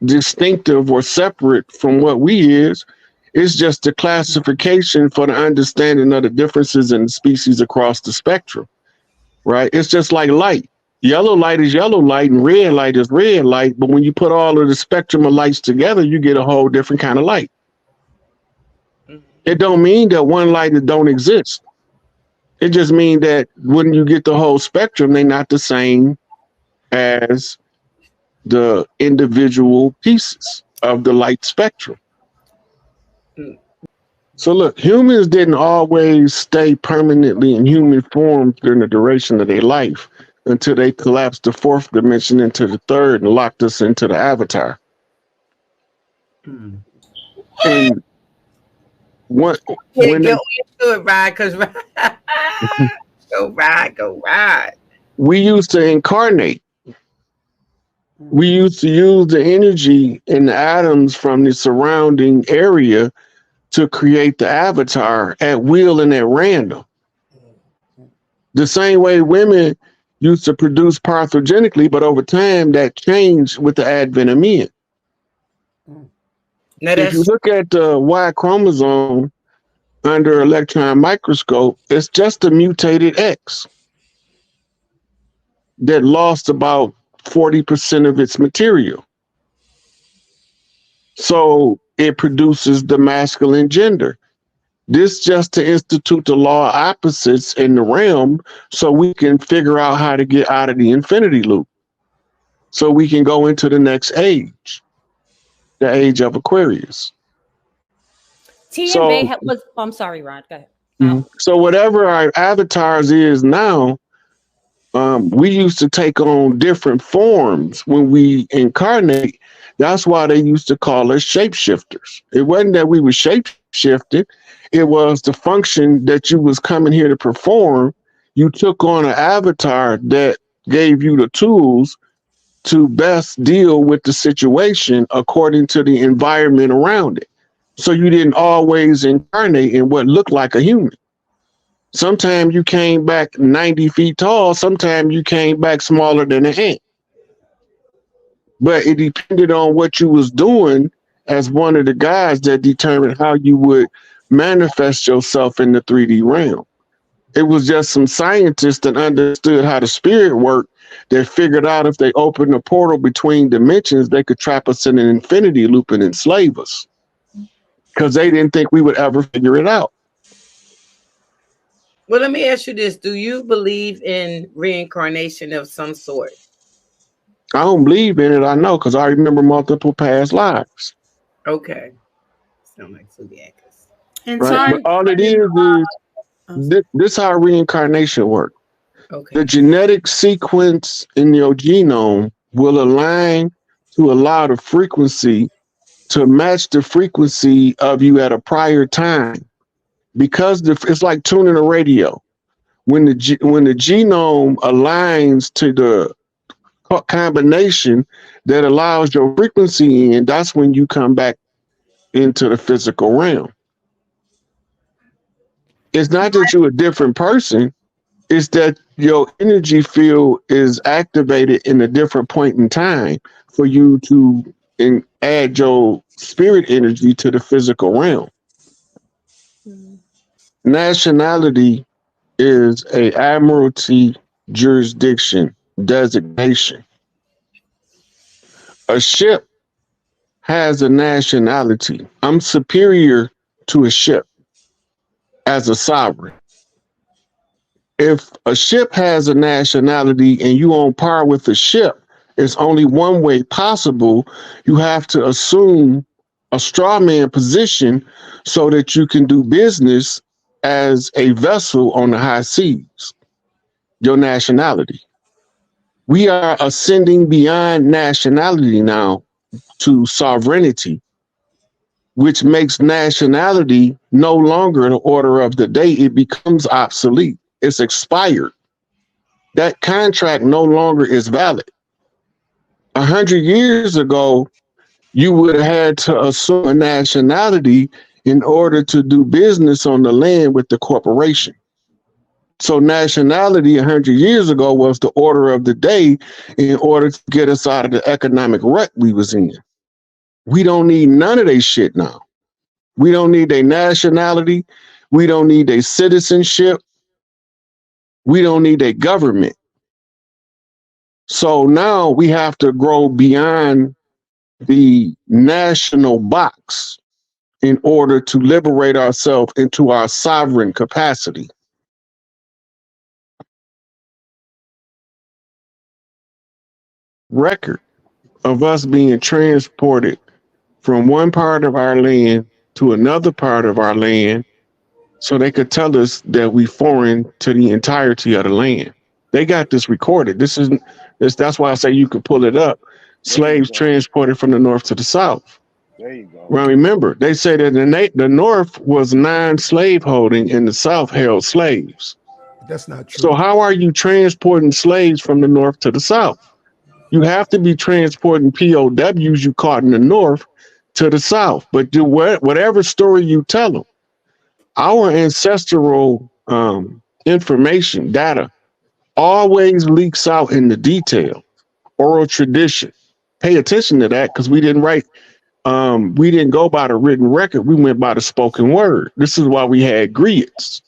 distinctive or separate from what we is. It's just a classification for the understanding of the differences in species across the spectrum, right? It's just like light. Yellow light is yellow light and red light is red light. But when you put all of the spectrum of lights together, you get a whole different kind of light. It don't mean that one light don't exist. It just means that when you get the whole spectrum, they're not the same as the individual pieces of the light spectrum. So look, humans didn't always stay permanently in human form during the duration of their life until they collapsed the fourth dimension into the third and locked us into the avatar. And when go into it, Rod, because go ride. We used to incarnate. We used to use the energy in the atoms from the surrounding area to create the avatar at will and at random. The same way women used to produce parthenogenically, but over time that changed with the advent of men. If you look at the Y chromosome under electron microscope, it's just a mutated X that lost about 40% of its material. So it produces the masculine gender. This just to institute the law of opposites in the realm so we can figure out how to get out of the infinity loop. So we can go into the next age, the age of Aquarius. I'm sorry, Rod, go ahead. So whatever our avatars is now, we used to take on different forms when we incarnate. That's why they used to call us shapeshifters. It wasn't that we were shapeshifted. It was the function that you was coming here to perform. You took on an avatar that gave you the tools to best deal with the situation according to the environment around it. So you didn't always incarnate in what looked like a human. Sometimes you came back 90 feet tall. Sometimes you came back smaller than an ant. But it depended on what you was doing as one of the guys that determined how you would manifest yourself in the 3D realm. It was just some scientists that understood how the spirit worked that figured out if they opened a portal between dimensions, they could trap us in an infinity loop and enslave us. Because they didn't think we would ever figure it out. Well, let me ask you this. Do you believe in reincarnation of some sort? I don't believe in it, I know, because I remember multiple past lives. Okay. Sound like Subiacus. And right? But all it is this how reincarnation works. Okay. The genetic sequence in your genome will align to allow the frequency to match the frequency of you at a prior time. Because it's like tuning a radio. When the genome aligns to the combination that allows your frequency in, that's when you come back into the physical realm. It's not that you're a different person, it's that your energy field is activated in a different point in time for you to add your spirit energy to the physical realm. Nationality is a admiralty jurisdiction designation. A ship has a nationality. I'm superior to a ship as a sovereign. If a ship has a nationality and you on par with the ship, it's only one way possible. You have to assume a straw man position so that you can do business as a vessel on the high seas, your nationality. We are ascending beyond nationality now to sovereignty, which makes nationality no longer an order of the day. It becomes obsolete. It's expired. That contract no longer is valid. 100 years ago, you would have had to assume a nationality in order to do business on the land with the corporation. So nationality 100 years ago was the order of the day in order to get us out of the economic rut we was in. We don't need none of their shit now. We don't need their nationality. We don't need their citizenship. We don't need their government. So now we have to grow beyond the national box in order to liberate ourselves into our sovereign capacity. Record of us being transported from one part of our land to another part of our land so they could tell us that we foreign to the entirety of the land. They got this recorded. That's why I say you could pull it up. Slaves transported from the north to the south. There you go. Well, remember, they say that the north was non-slave holding and the south held slaves. That's not true. So how are you transporting slaves from the north to the south? You have to be transporting POWs you caught in the north to the south. But do whatever story you tell them, our ancestral information, data, always leaks out in the detail. Oral tradition. Pay attention to that, because we didn't go by the written record. We went by the spoken word. This is why we had griots.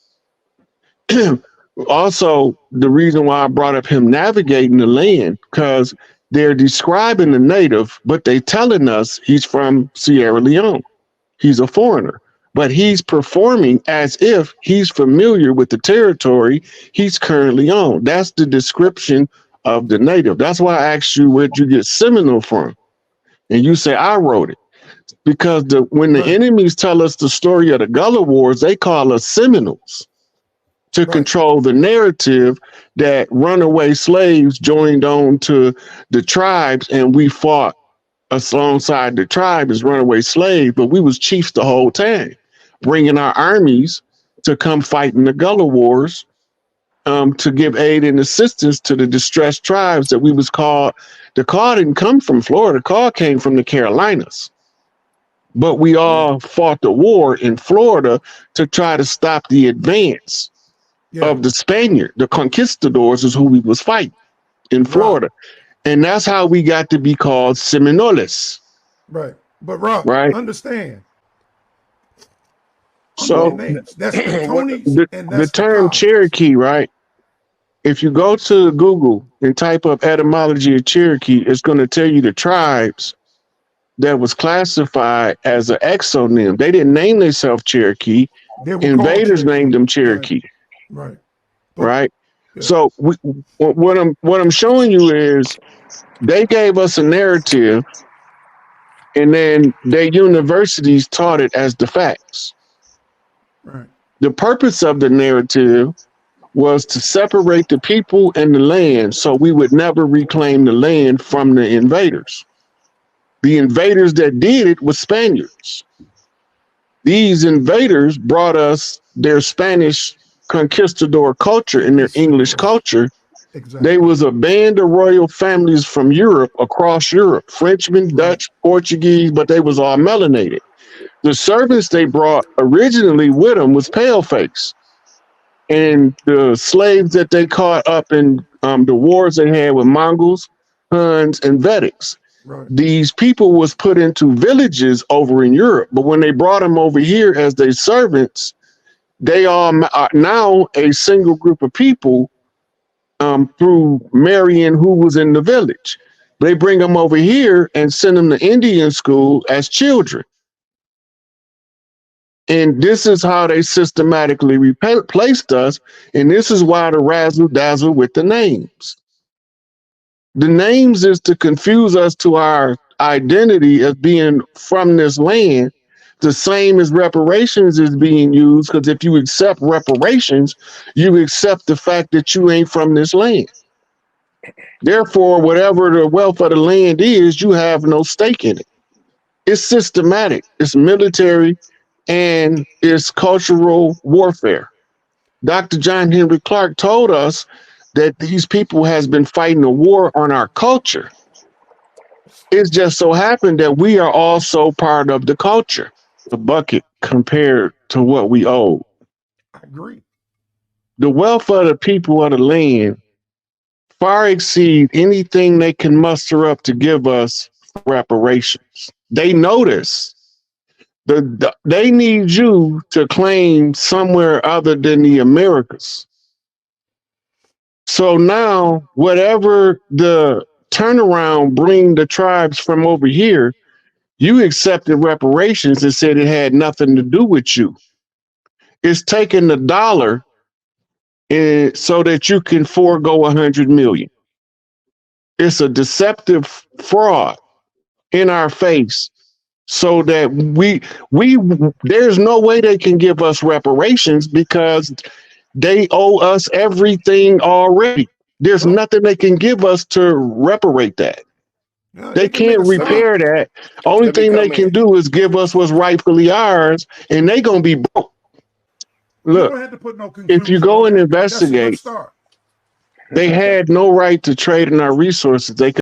Also, the reason why I brought up him navigating the land, because they're describing the native, but they telling us he's from Sierra Leone. He's a foreigner, but he's performing as if he's familiar with the territory he's currently on. That's the description of the native. That's why I asked you, where'd you get Seminole from? And you say, I wrote it. Because when the enemies tell us the story of the Gullah Wars, they call us Seminoles to control the narrative that runaway slaves joined on to the tribes, and we fought alongside the tribe as runaway slaves, but we was chiefs the whole time, bringing our armies to come fight in the Gullah Wars, to give aid and assistance to the distressed tribes that we was called. The call didn't come from Florida. The call came from the Carolinas. But we all fought the war in Florida to try to stop the advance of the Spaniard. The conquistadors is who we was fighting in Florida. And that's how we got to be called Seminoles. Right. But Rob, understand. So that's Tony's, and that's the term Cherokee, right? If you go to Google and type up etymology of Cherokee, it's going to tell you the tribes that was classified as an exonym. They didn't name themselves Cherokee. Invaders named them Cherokee. Right. Right. Yeah. So what I'm showing you is they gave us a narrative, and then their universities taught it as the facts. Right. The purpose of the narrative was to separate the people and the land, so we would never reclaim the land from the invaders. The invaders that did it were Spaniards. These invaders brought us their Spanish conquistador culture and their English culture. Exactly. They was a band of royal families from Europe, across Europe, Frenchmen, Dutch, Portuguese, but they was all melanated. The servants they brought originally with them was paleface. And the slaves that they caught up in the wars they had with Mongols, Huns, and Vedics. Right. These people was put into villages over in Europe, but when they brought them over here as their servants, they are now a single group of people through marrying who was in the village. They bring them over here and send them to Indian school as children. And this is how they systematically replaced us. And this is why the razzle dazzle with the names. The names is to confuse us to our identity as being from this land, the same as reparations is being used, because if you accept reparations, you accept the fact that you ain't from this land. Therefore, whatever the wealth of the land is, you have no stake in it. It's systematic, it's military, and it's cultural warfare. Dr. John Henry Clark told us that these people has been fighting a war on our culture. It's just so happened that we are also part of the culture, the bucket compared to what we owe. I agree. The wealth of the people of the land far exceed anything they can muster up to give us reparations. They notice they need you to claim somewhere other than the Americas. So now, whatever the turnaround bring the tribes from over here, you accepted reparations and said it had nothing to do with you. It's taking the dollar so that you can forego 100 million. It's a deceptive fraud in our face, so that there's no way they can give us reparations because they owe us everything already. There's nothing they can give us to reparate that. Yeah, They can't repair that. Only thing they can do is give us what's rightfully ours, and they gonna be broke. Look, you don't have to put no if you go and investigate, start. they had no right to trade in our resources. They